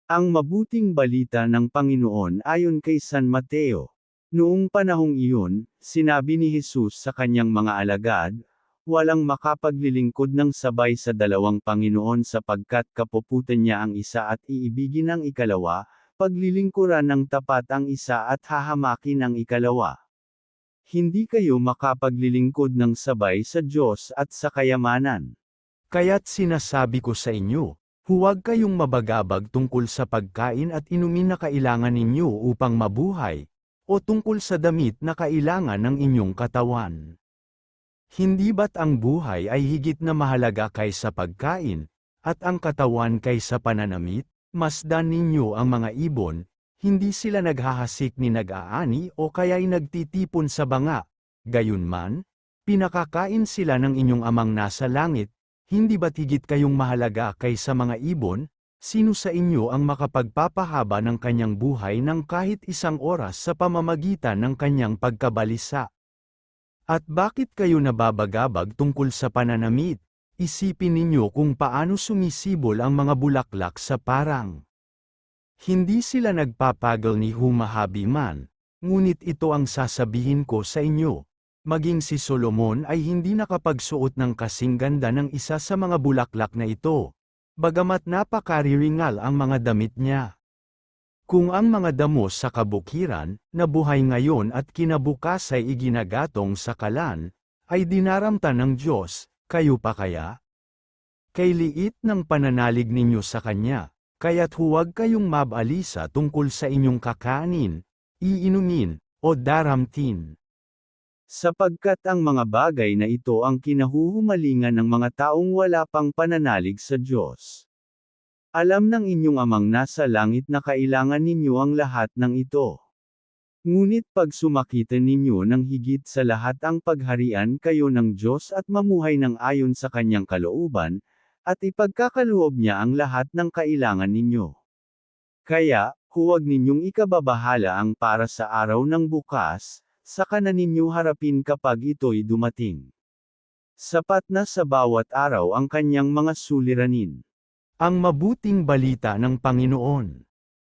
Ang mabuting balita ng Panginoon ayon kay San Mateo. Noong panahong iyon, sinabi ni Jesus sa kanyang mga alagad, walang makapaglilingkod ng sabay sa dalawang Panginoon sapagkat kapuputan niya ang isa at iibigin ang ikalawa, paglilingkuran ng tapat ang isa at hahamakin ang ikalawa. Hindi kayo makapaglilingkod ng sabay sa Diyos at sa kayamanan. Kaya't sinasabi ko sa inyo, huwag kayong mabagabag tungkol sa pagkain at inumin na kailangan ninyo upang mabuhay, o tungkol sa damit na kailangan ng inyong katawan. Hindi ba't ang buhay ay higit na mahalaga kaysa pagkain, at ang katawan kaysa pananamit? Masdan ninyo ang mga ibon, hindi sila naghahasik ni nag-aani o kaya'y nagtitipon sa banga. Gayunman, pinakakain sila ng inyong amang nasa langit. Hindi ba't higit kayong mahalaga kaysa mga ibon? Sino sa inyo ang makapagpapahaba ng kanyang buhay ng kahit isang oras sa pamamagitan ng kanyang pagkabalisa? At bakit kayo nababagabag tungkol sa pananamit? Isipin ninyo kung paano sumisibol ang mga bulaklak sa parang. Hindi sila nagpapagal ni humahabi man, ngunit ito ang sasabihin ko sa inyo. Maging si Solomon ay hindi nakapagsuot ng kasing ganda ng isa sa mga bulaklak na ito, bagamat napakariringal ang mga damit niya. Kung ang mga damo sa kabukiran, na buhay ngayon at kinabukas ay iginagatong sa kalan, ay dinaramtan ng Diyos, kayo pa kaya? Kay liit ng pananalig ninyo sa Kanya, kaya't huwag kayong mabalisa tungkol sa inyong kakanin, iinumin, o daramtin. Sapagkat ang mga bagay na ito ang kinahuhumalingan ng mga taong wala pang pananalig sa Diyos. Alam ng inyong amang nasa langit na kailangan ninyo ang lahat ng ito. Ngunit pag sumakita ninyo ng higit sa lahat ang pagharian kayo ng Diyos at mamuhay ng ayon sa kanyang kalooban, at ipagkakaloob niya ang lahat ng kailangan ninyo. Kaya, huwag ninyong ikababahala ang para sa araw ng bukas, saka na ninyo harapin kapag ito'y dumating. Sapat na sa bawat araw ang kanyang mga suliranin. Ang mabuting balita ng Panginoon.